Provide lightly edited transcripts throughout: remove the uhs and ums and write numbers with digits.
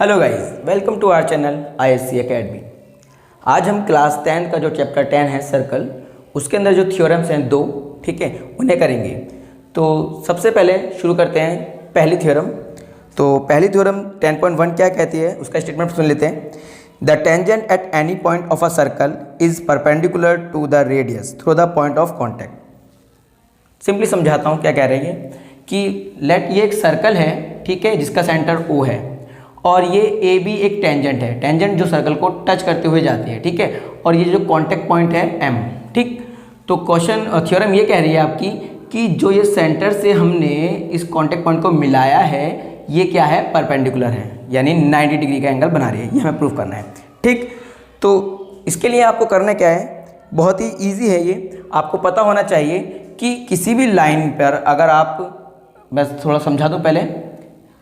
Hello guys, welcome to our channel ISC academy. आज हम class 10 का जो चैप्टर 10 है सर्कल, उसके अंदर जो थ्योरम्स हैं दो, ठीक है, उन्हें करेंगे। तो सबसे पहले शुरू करते हैं पहली थ्योरम। तो पहली थ्योरम 10.1 क्या कहती है उसका स्टेटमेंट सुन लेते हैं। The tangent at any point of a circle is perpendicular to the radius through the point of contact. Simply समझाता हूँ क्या कह रहे हैं कि लेट ये एक सर्कल है, ठीक है, जिसका सेंटर O है और ये ए बी एक टेंजेंट है, टेंजेंट जो सर्कल को टच करते हुए जाती है, ठीक है, और ये जो कांटेक्ट पॉइंट है M, ठीक। तो क्वेश्चन थ्योरम ये कह रही है आपकी कि जो ये सेंटर से हमने इस कांटेक्ट पॉइंट को मिलाया है ये क्या है, परपेंडिकुलर है, यानी 90 डिग्री का एंगल बना रही है। ये हमें प्रूफ करना है, ठीक। तो इसके लिए आपको करना क्या है, बहुत ही ईजी है। ये आपको पता होना चाहिए कि किसी भी लाइन पर अगर आप, बस थोड़ा समझा दूँ पहले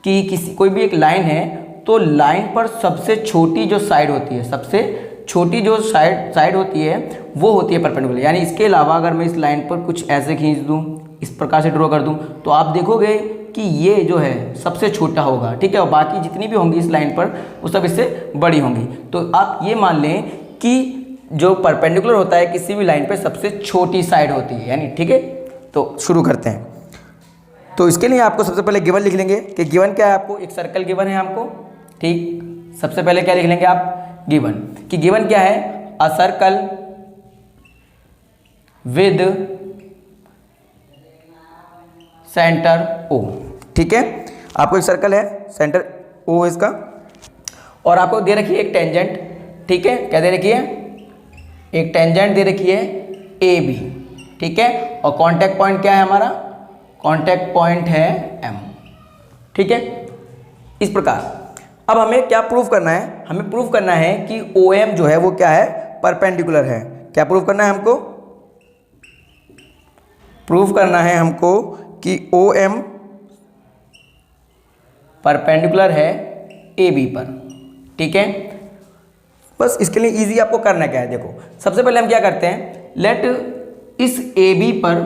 कि कोई भी एक लाइन है तो लाइन पर सबसे छोटी जो साइड होती है, सबसे छोटी जो साइड होती है वो होती है परपेंडिकुलर। यानी इसके अलावा अगर मैं इस लाइन पर कुछ ऐसे खींच दूँ, इस प्रकार से ड्रॉ कर दूँ, तो आप देखोगे कि ये जो है सबसे छोटा होगा, ठीक है, और बाकी जितनी भी होंगी इस लाइन पर वो सब इससे बड़ी होंगी। तो आप ये मान लें कि जो परपेंडिकुलर होता है किसी भी लाइन पर सबसे छोटी साइड होती है, यानी, ठीक है। तो शुरू करते हैं। तो इसके लिए आपको सबसे पहले गिवन लिख लेंगे कि गिवन क्या है। आपको एक सर्कल गिवन है हमको, ठीक। सबसे पहले क्या लिख लेंगे आप, गिवन, कि गिवन क्या है, अ सर्कल विद सेंटर O, ठीक है। आपको एक सर्कल है, सेंटर O इसका, और आपको दे रखी है एक टेंजेंट, ठीक है। क्या दे रखी है, एक टेंजेंट दे रखी है AB, ठीक है, और कांटेक्ट पॉइंट क्या है हमारा, कांटेक्ट पॉइंट है M, ठीक है। इस प्रकार अब हमें क्या प्रूफ करना है, हमें प्रूफ करना है कि OM जो है वो क्या है, परपेंडिकुलर है। क्या प्रूफ करना है हमको, प्रूफ करना है हमको कि OM परपेंडिकुलर है AB पर, ठीक है। बस इसके लिए इजी आपको करना क्या है, देखो सबसे पहले हम क्या करते हैं, लेट इस AB पर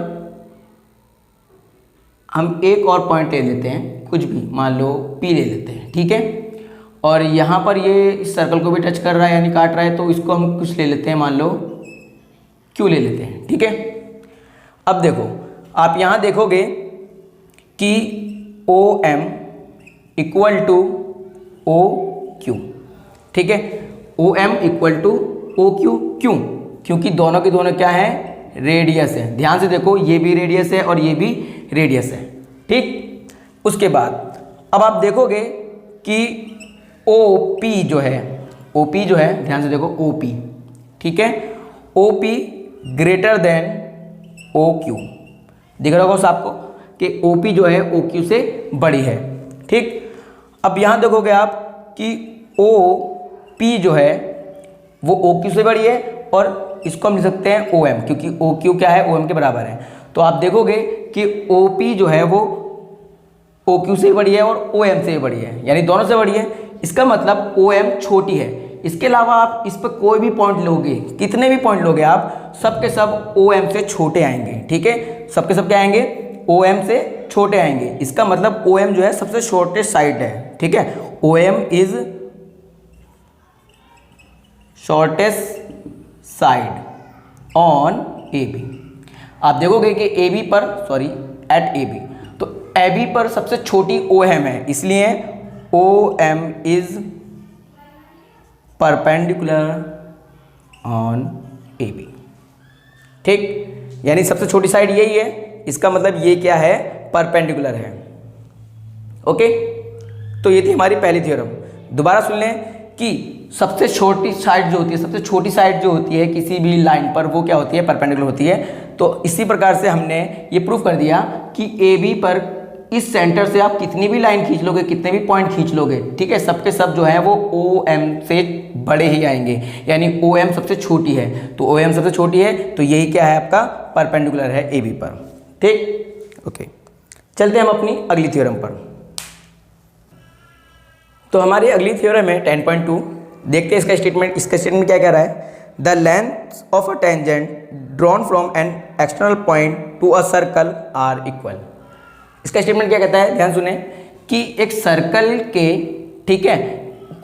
हम एक और पॉइंट ले लेते हैं, कुछ भी, मान लो P ले लेते हैं, ठीक है। और यहाँ पर ये इस सर्कल को भी टच कर रहा है यानी काट रहा है, तो इसको हम कुछ ले लेते हैं, मान लो Q ले लेते हैं, ठीक है। अब देखो आप यहाँ देखोगे कि OM इक्वल टू OQ, ठीक है। OM इक्वल टू OQ, क्यों, क्योंकि दोनों के दोनों क्या है, रेडियस है। ध्यान से देखो, ये भी रेडियस है और ये भी रेडियस है, ठीक। उसके बाद अब आप देखोगे कि OP जो है, OP जो है, ध्यान से देखो OP, ठीक है, OP ग्रेटर देन OQ। दिख रहा होगा आपको कि OP जो है OQ से बड़ी है, ठीक। अब यहाँ देखोगे आप कि OP जो है वो OQ से बड़ी है, और इसको हम लिख सकते हैं OM, क्योंकि OQ क्या है, OM के बराबर है। तो आप देखोगे कि OP जो है वो OQ से बड़ी है और OM से बड़ी है, यानी दोनों से बड़ी है। इसका मतलब OM छोटी है। इसके अलावा आप इस पर कोई भी पॉइंट लोगे, कितने भी पॉइंट लोगे आप, सब के सब OM से छोटे आएंगे, ठीक है। सब के सब क्या आएंगे, OM से छोटे आएंगे। इसका मतलब OM जो है सबसे शॉर्टेस्ट साइड है, ठीक है। OM is shortest side on AB। आप देखोगे कि AB पर, सॉरी, एट AB, तो AB पर सबसे छोटी OM है, इसलिए OM is perpendicular on AB, ठीक। यानी सबसे छोटी साइड यही है, इसका मतलब ये क्या है, परपेंडिकुलर है, ओके। तो ये थी हमारी पहली थ्योरम। दोबारा सुन लें कि सबसे छोटी साइड जो होती है, सबसे छोटी साइड जो होती है किसी भी लाइन पर, वो क्या होती है, परपेंडिकुलर होती है। तो इसी प्रकार से हमने ये प्रूफ कर दिया कि AB पर इस सेंटर से आप कितनी भी लाइन खींच लोगे, कितने भी पॉइंट खींच लोगे, ठीक है, सबके सब जो है वो OM से बड़े ही आएंगे, यानी OM सबसे छोटी है। तो OM सबसे छोटी है, तो यही क्या है, आपका परपेंडिकुलर है AB पर, ठीक, ओके। चलते हैं हम अपनी अगली थ्योरम पर। तो हमारी अगली थ्योरम है 10.2। देखते हैं इसका स्टेटमेंट। इसका स्टेटमेंट क्या कह रहा है, the length of a tangent drawn from an external point to a circle are equal. इसका स्टेटमेंट क्या कहता है, ध्यान सुने, कि एक सर्कल के, ठीक है,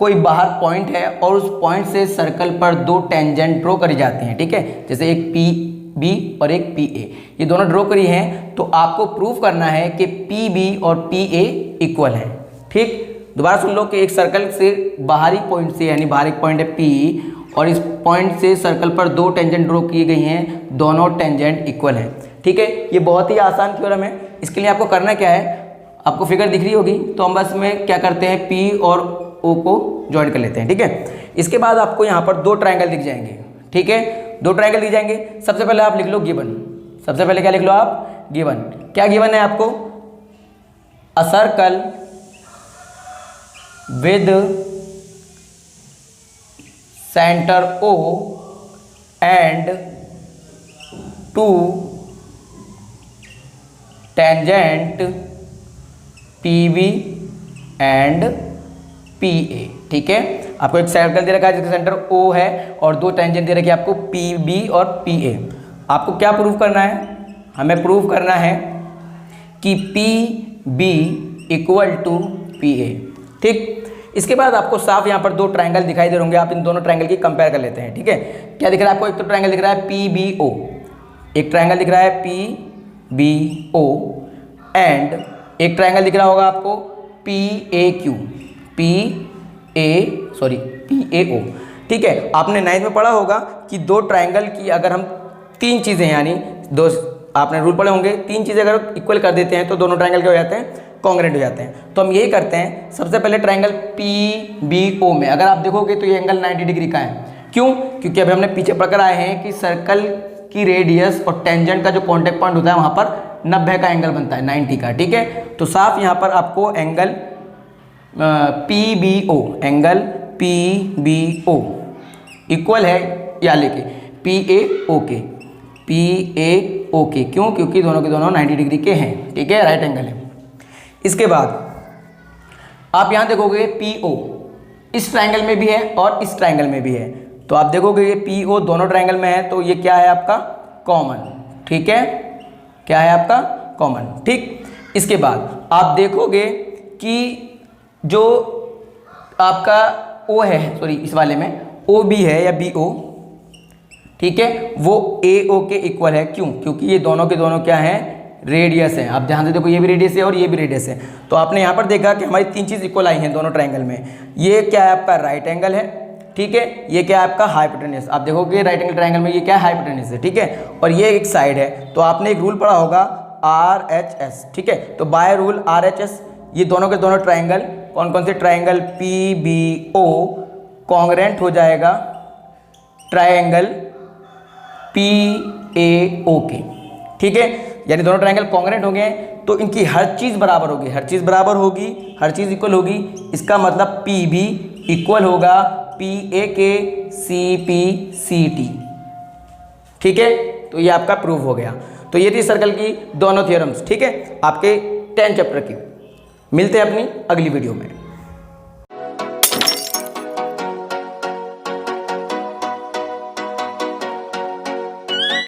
कोई बाहर पॉइंट है और उस पॉइंट से सर्कल पर दो टेंजेंट ड्रॉ करी जाती हैं, ठीक है, जैसे एक पी बी और एक पी ए, ये दोनों ड्रॉ करी हैं, तो आपको प्रूव करना है कि पी बी और पी ए इक्वल है। ठीक, दोबारा सुन लो कि एक सर्कल से बाहरी पॉइंट से, यानी बाहर एक पॉइंट है पी और इस पॉइंट से सर्कल पर दो टेंजेंट ड्रॉ की गई हैं, दोनों टेंजेंट इक्वल हैं। ठीक है, ये बहुत ही आसान थ्योरम है। इसके लिए आपको करना क्या है, आपको फिगर दिख रही होगी, तो हम बस में क्या करते हैं, पी और ओ को ज्वाइन कर लेते हैं। ठीक है, इसके बाद आपको यहाँ पर दो ट्रायंगल दिख जाएंगे। ठीक है, दो ट्रायंगल दिख जाएंगे। सबसे पहले आप लिख लो गिवन, सबसे पहले क्या लिख लो आप, गिवन। क्या गिवन है आपको, a circle with centre O and two tangent PB and PA। ठीक है, आपको एक सर्कल दे रखा है जिसका सेंटर O है और दो टेंजेंट दे रखी है आपको PB और PA। आपको क्या प्रूव करना है, हमें प्रूव करना है कि PB इक्वल टू PA। ठीक, इसके बाद आपको साफ यहाँ पर दो ट्रायंगल दिखाई दे रहे होंगे, आप इन दोनों ट्रायंगल की कंपेयर कर लेते हैं। ठीक है, क्या दिख रहा है आपको, एक तो ट्रायंगल दिख रहा है PBO, एक ट्रायंगल दिख रहा है PBO एंड एक ट्रायंगल दिख रहा होगा आपको PAQ, PAO। ठीक है, आपने 9th में पढ़ा होगा कि दो ट्रायंगल की अगर हम तीन चीज़ें, यानी दो, आपने रूल पढ़े होंगे, तीन चीज़ें अगर इक्वल कर देते हैं तो दोनों ट्रायंगल क्या हो जाते हैं, कॉन्ग्रुएंट हो जाते हैं। तो हम यही करते हैं, सबसे पहले ट्रायंगल PBO में अगर आप देखोगे तो ये एंगल 90 डिग्री का है। क्यों, क्योंकि अभी हमने पीछे पढ़कर आए हैं कि सर्कल की रेडियस और टेंजेंट का जो कॉन्टेक्ट पॉइंट होता है वहाँ पर 90 का एंगल बनता है, 90 का। ठीक है, तो साफ यहाँ पर आपको angle PBO, angle PBO equal है या लेके PAO के, क्यों, क्योंकि दोनों के दोनों 90 डिग्री के हैं। ठीक है, राइट एंगल है। इसके बाद आप यहाँ देखोगे PO इस ट्रायंगल में भी है और इस ट्रायंगल में भी है, तो आप देखोगे ये PO दोनों ट्रायंगल में है, तो ये क्या है आपका, कॉमन। ठीक है, क्या है आपका, कॉमन। ठीक, इसके बाद आप देखोगे कि जो आपका O है, सॉरी इस वाले में OB है या BO, ठीक है, वो AO के इक्वल है। क्यों, क्योंकि ये दोनों के दोनों क्या है, रेडियस है। आप ध्यान से देखो, ये भी रेडियस है और ये भी रेडियस है, तो आपने यहाँ पर देखा कि हमारी तीन चीज़ इक्वल आई हैं दोनों ट्रायंगल में। ये क्या है आपका, राइट एंगल है। ठीक है, ये क्या है आपका, हाइपोटेन्यूस। आप देखोगे राइट एंगल ट्रायंगल में ये क्या है, हाइपोटेन्यूस है। ठीक है, और ये एक साइड है, तो आपने एक रूल पढ़ा होगा RHS। ठीक है, तो बाय रूल RHS ये दोनों के दोनों ट्रायंगल, कौन कौन से ट्रायंगल, PBO कॉन्ग्रुएंट हो जाएगा ट्रायंगल PAO के। ठीक है, यानी दोनों ट्रायंगल कॉन्ग्रुएंट हो गए, तो इनकी हर चीज़ बराबर होगी, हर चीज़ बराबर होगी, हर चीज़ इक्वल होगी। इसका मतलब PB इक्वल होगा PA के CPCT। ठीक है, तो ये आपका प्रूफ हो गया। तो ये थी सर्कल की दोनों थ्योरम्स। ठीक है, आपके 10 चैप्टर की। मिलते हैं अपनी अगली वीडियो में।